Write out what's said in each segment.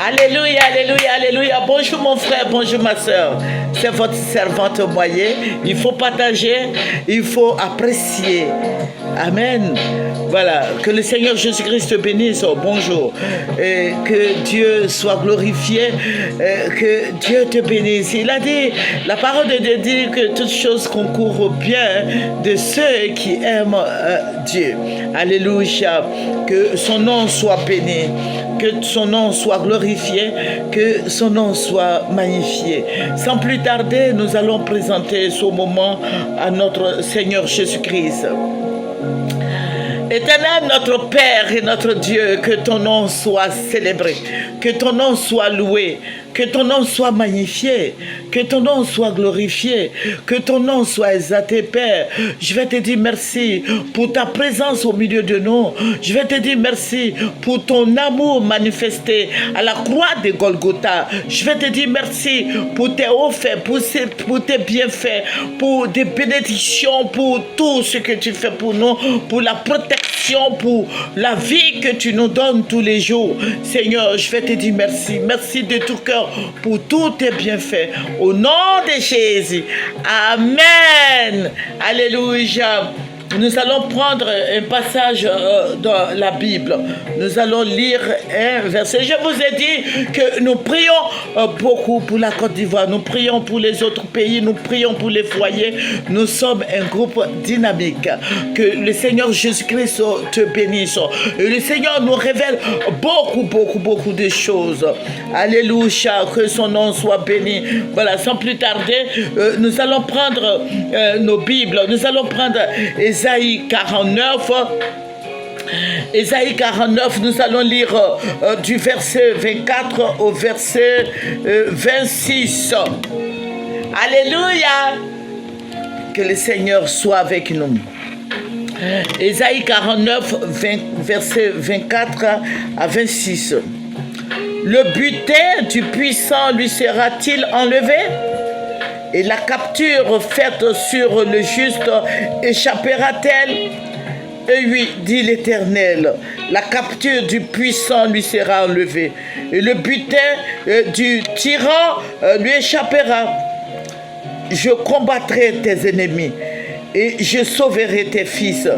Alléluia, alléluia, alléluia. Bonjour mon frère, bonjour ma soeur. C'est votre servante Moyer. Il faut partager, il faut apprécier. Amen. Voilà, que le Seigneur Jésus-Christ te bénisse. Bonjour. Et que Dieu soit glorifié. Que Dieu te bénisse. Il a dit, la parole de Dieu dit que toutes choses concourent au bien de ceux qui aiment Dieu. Alléluia. Que son nom soit béni. Que son nom soit glorifié, que son nom soit magnifié. Sans plus tarder, nous allons présenter ce moment à notre Seigneur Jésus-Christ. Éternel, notre Père et notre Dieu, que ton nom soit célébré, que ton nom soit loué, que ton nom soit magnifié, que ton nom soit glorifié, que ton nom soit exalté, Père. Je vais te dire merci pour ta présence au milieu de nous. Je vais te dire merci pour ton amour manifesté à la croix de Golgotha. Je vais te dire merci pour tes hauts faits, pour tes bienfaits, pour des bénédictions, pour tout ce que tu fais pour nous, pour la protection, pour la vie que tu nous donnes tous les jours. Seigneur, je vais te dire merci. Merci de tout cœur pour tous tes bienfaits. Au nom de Jésus. Amen. Alléluia. Nous allons prendre un passage dans la Bible. Nous allons lire un verset. Je vous ai dit que nous prions beaucoup pour la Côte d'Ivoire. Nous prions pour les autres pays. Nous prions pour les foyers. Nous sommes un groupe dynamique. Que le Seigneur Jésus-Christ te bénisse. Et le Seigneur nous révèle beaucoup de choses. Alléluia. Que son nom soit béni. Voilà, sans plus tarder, nous allons prendre nos Bibles. Nous allons prendre Ésaïe 49. Ésaïe 49, nous allons lire du verset 24 au verset 26. Alléluia. Que le Seigneur soit avec nous. Ésaïe 49, verset 24 à 26. Le butin du puissant lui sera-t-il enlevé? Et la capture faite sur le juste échappera-t-elle? Et oui, dit l'Éternel, la capture du puissant lui sera enlevée, et le butin du tyran lui échappera. Je combattrai tes ennemis, et je sauverai tes fils.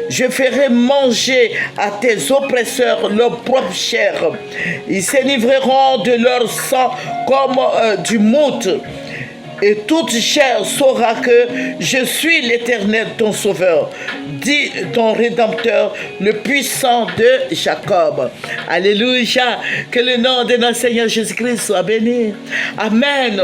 Je ferai manger à tes oppresseurs leur propre chair. Ils s'énivreront de leur sang comme du mout. Et toute chair saura que je suis l'Éternel ton sauveur, dit ton Rédempteur, le puissant de Jacob. Alléluia, que le nom de notre Seigneur Jésus-Christ soit béni. Amen.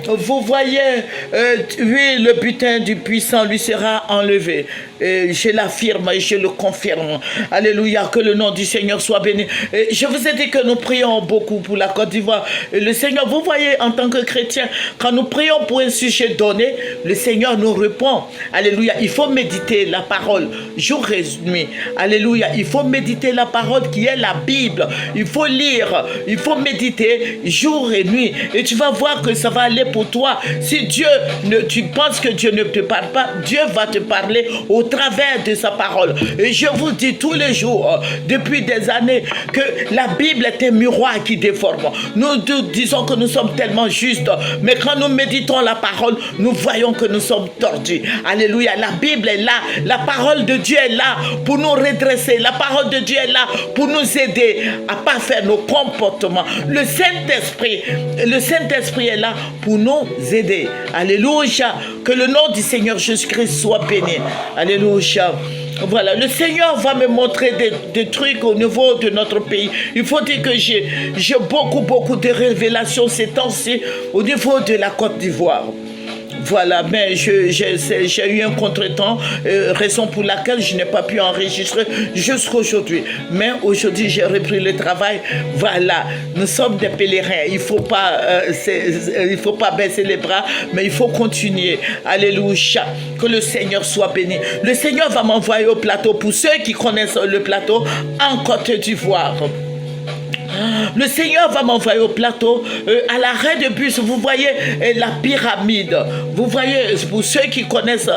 Vous voyez, oui, le butin du puissant lui sera enlevé. Et je l'affirme et je le confirme. Alléluia, que le nom du Seigneur soit béni. Et je vous ai dit que nous prions beaucoup pour la Côte d'Ivoire. Et le Seigneur, vous voyez, en tant que chrétien, quand nous prions pour un sujet donné, le Seigneur nous répond. Alléluia, il faut méditer la parole jour et nuit. Alléluia, il faut méditer la parole qui est la Bible. Il faut lire, il faut méditer jour et nuit. Et tu vas voir que ça va aller pour toi. Si tu penses que Dieu ne te parle pas, Dieu va te parler au travers de sa parole. Et je vous dis tous les jours, depuis des années, que la Bible est un miroir qui déforme. Nous disons que nous sommes tellement justes, mais quand nous méditons la parole, nous voyons que nous sommes tordus. Alléluia, la Bible est là, la parole de Dieu est là pour nous redresser, la parole de Dieu est là pour nous aider à parfaire nos comportements. Le Saint-Esprit est là pour nous aider. Alléluia, que le nom du Seigneur Jésus-Christ soit béni. Alléluia. Voilà, le Seigneur va me montrer des trucs au niveau de notre pays. Il faut dire que j'ai beaucoup de révélations ces temps-ci au niveau de la Côte d'Ivoire. Voilà, mais j'ai eu un contretemps, raison pour laquelle je n'ai pas pu enregistrer jusqu'aujourd'hui. Mais aujourd'hui, j'ai repris le travail. Voilà, nous sommes des pèlerins. Il faut pas baisser les bras, mais il faut continuer. Alléluia. Que le Seigneur soit béni. Le Seigneur va m'envoyer au plateau, pour ceux qui connaissent le plateau, en Côte d'Ivoire. Le Seigneur va m'envoyer au plateau, à l'arrêt de bus, vous voyez la pyramide. Vous voyez, pour ceux qui connaissent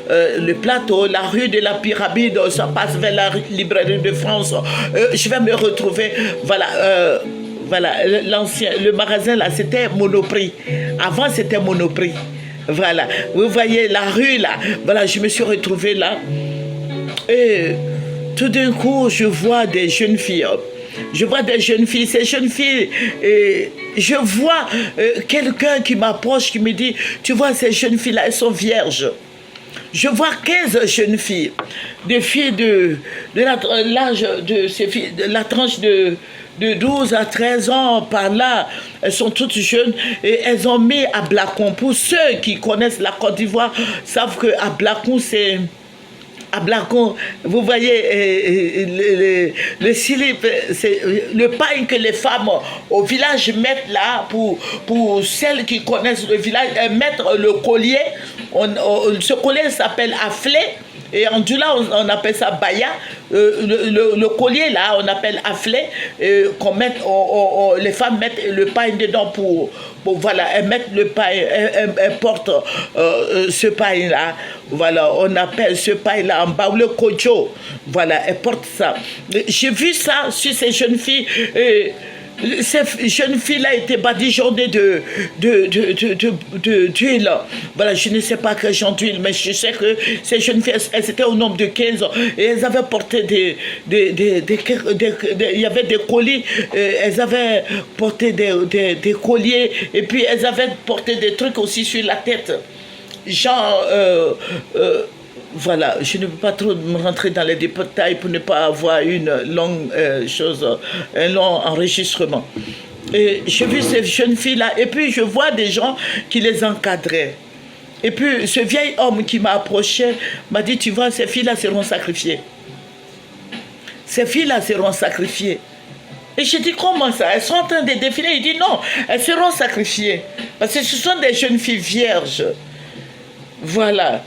le plateau, la rue de la pyramide, ça passe vers la librairie de France. Je vais me retrouver, voilà, Voilà, le magasin là, c'était Monoprix. Avant, c'était Monoprix. Voilà, vous voyez la rue là. Voilà, je me suis retrouvée là. Et tout d'un coup, je vois des jeunes filles. Je vois des jeunes filles. Ces jeunes filles, je vois quelqu'un qui m'approche, qui me dit, tu vois, ces jeunes filles là, elles sont vierges. Je vois 15 jeunes filles, des filles de l'âge de ces filles, de la tranche de 12 à 13 ans par là. Elles sont toutes jeunes et elles ont mis à Blacon. Pour ceux qui connaissent la Côte d'Ivoire, savent qu'à Blacon, c'est... À Blacon, vous voyez, le silip, c'est le pain que les femmes au village mettent là, pour celles qui connaissent le village, elles mettent le collier. Ce collier s'appelle afflé. Et en Dula, on appelle ça baya. Le collier là, on appelle afflé. Les femmes mettent le pain dedans voilà, elles mettent le pain, elles portent ce pain là. Voilà, on appelle ce pain là en bas le kojo. Voilà, elles portent ça. J'ai vu ça sur ces jeunes filles. Ces jeunes filles-là étaient badigeonnées d'huile. Voilà, je ne sais pas quel genre d'huile, mais je sais que ces jeunes filles, elles étaient au nombre de 15 ans. Et elles avaient porté il y avait des colis, elles avaient porté des colliers, et puis elles avaient porté des trucs aussi sur la tête. Genre... voilà, je ne peux pas trop me rentrer dans les détails pour ne pas avoir une longue un long enregistrement. Et j'ai vu ces jeunes filles-là, et puis je vois des gens qui les encadraient. Et puis ce vieil homme qui m'a approché m'a dit, tu vois, ces filles-là seront sacrifiées. Ces filles-là seront sacrifiées. Et j'ai dit, comment ça? Elles sont en train de défiler. Il dit, non, elles seront sacrifiées. Parce que ce sont des jeunes filles vierges. Voilà.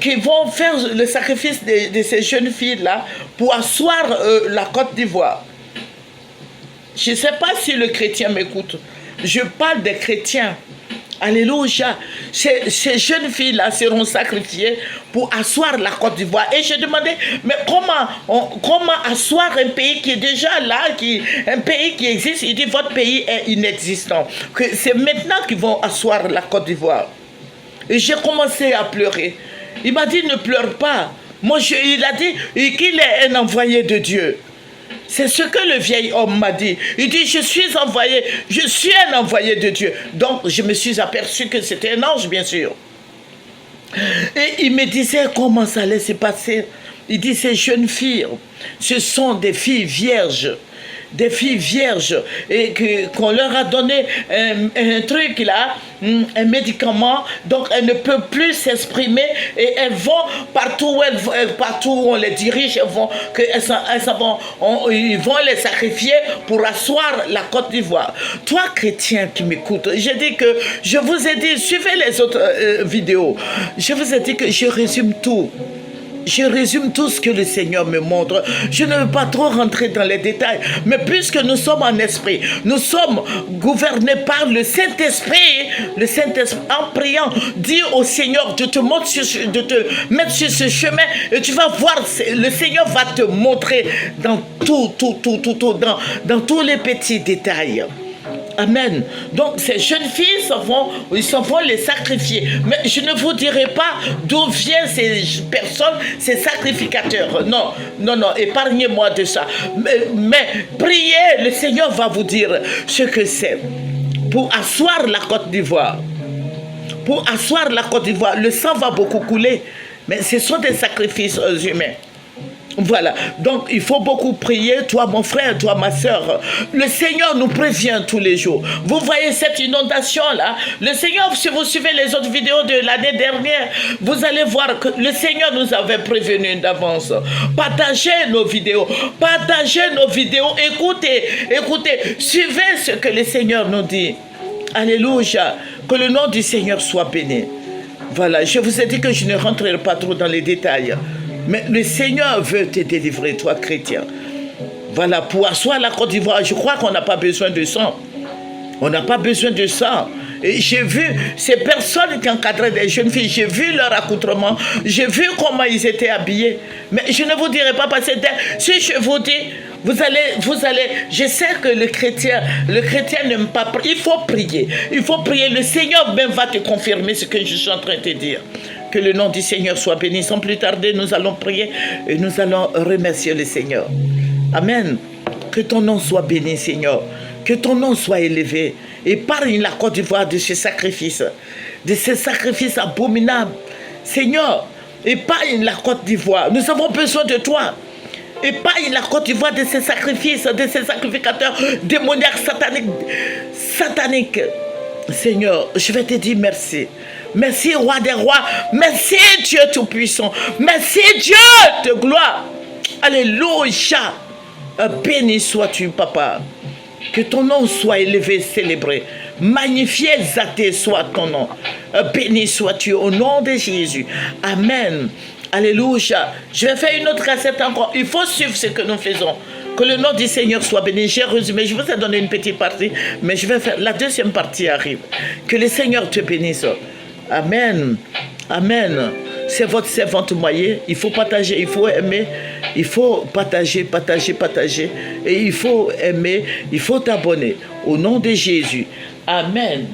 Qui vont faire le sacrifice de ces jeunes filles-là pour asseoir la Côte d'Ivoire. Je ne sais pas si le chrétien m'écoute. Je parle des chrétiens. Alléluia. Ces jeunes filles-là seront sacrifiées pour asseoir la Côte d'Ivoire. Et je demandais, mais comment asseoir un pays qui est déjà là, un pays qui existe? Il dit, votre pays est inexistant. C'est maintenant qu'ils vont asseoir la Côte d'Ivoire. Et j'ai commencé à pleurer. Il m'a dit, ne pleure pas. Il a dit qu'il est un envoyé de Dieu. C'est ce que le vieil homme m'a dit. Il dit, je suis un envoyé de Dieu. Donc, je me suis aperçu que c'était un ange, bien sûr. Et il me disait comment ça allait se passer. Il dit, ces jeunes filles, ce sont des filles vierges. Des filles vierges, et qu'on leur a donné un truc là, un médicament, donc elles ne peuvent plus s'exprimer, et elles vont partout où on les dirige, ils vont les sacrifier pour asseoir la Côte d'Ivoire. Toi, chrétien qui m'écoute, j'ai dit que je vous ai dit, suivez les autres vidéos, je vous ai dit que je résume tout. Je résume tout ce que le Seigneur me montre. Je ne veux pas trop rentrer dans les détails. Mais puisque nous sommes en esprit, nous sommes gouvernés par le Saint-Esprit. Le Saint-Esprit, en priant, dis au Seigneur de te mettre sur ce chemin. Et tu vas voir, le Seigneur va te montrer dans dans tous les petits détails. Amen. Donc ces jeunes filles ils s'en vont les sacrifier. Mais je ne vous dirai pas d'où viennent ces personnes, ces sacrificateurs. Non, épargnez-moi de ça. Mais priez, le Seigneur va vous dire ce que c'est. Pour asseoir la Côte d'Ivoire. Pour asseoir la Côte d'Ivoire, le sang va beaucoup couler. Mais ce sont des sacrifices humains. Voilà, donc il faut beaucoup prier, toi mon frère, toi ma soeur. Le Seigneur nous prévient tous les jours. Vous voyez cette inondation là, le Seigneur, si vous suivez les autres vidéos de l'année dernière, vous allez voir que le Seigneur nous avait prévenu d'avance. Partagez nos vidéos, écoutez, suivez ce que le Seigneur nous dit. Alléluia, que le nom du Seigneur soit béni. Voilà, je vous ai dit que je ne rentrerai pas trop dans les détails. Mais le Seigneur veut te délivrer, toi, chrétien. Voilà, pour asseoir la Côte d'Ivoire, je crois qu'on n'a pas besoin de sang. On n'a pas besoin de sang. Et j'ai vu ces personnes qui encadraient des jeunes filles, j'ai vu leur accoutrement, j'ai vu comment ils étaient habillés. Mais je ne vous dirai pas, parce que si je vous dis, Vous allez, je sais que le chrétien n'aime pas prier. Il faut prier. Le Seigneur même va te confirmer ce que je suis en train de te dire. Que le nom du Seigneur soit béni. Sans plus tarder, nous allons prier et nous allons remercier le Seigneur. Amen. Que ton nom soit béni, Seigneur. Que ton nom soit élevé. Épargne la Côte d'Ivoire de ces sacrifices abominables. Seigneur, épargne la Côte d'Ivoire. Nous avons besoin de toi. Épargne la Côte d'Ivoire de ces sacrifices, de ces sacrificateurs démoniaques, sataniques. Seigneur, je vais te dire merci. Merci, roi des rois. Merci, Dieu Tout-Puissant. Merci, Dieu de gloire. Alléluia. Béni sois-tu, Papa. Que ton nom soit élevé, célébré. Magnifié, exalté soit ton nom. Béni sois-tu au nom de Jésus. Amen. Alléluia. Je vais faire une autre cassette encore. Il faut suivre ce que nous faisons. Que le nom du Seigneur soit béni. J'ai résumé. Je vous ai donné une petite partie. Mais je vais faire. La deuxième partie arrive. Que le Seigneur te bénisse. Amen. Amen. C'est votre servante moyen. Il faut partager. Il faut aimer. Il faut partager. Et il faut aimer. Il faut t'abonner. Au nom de Jésus. Amen.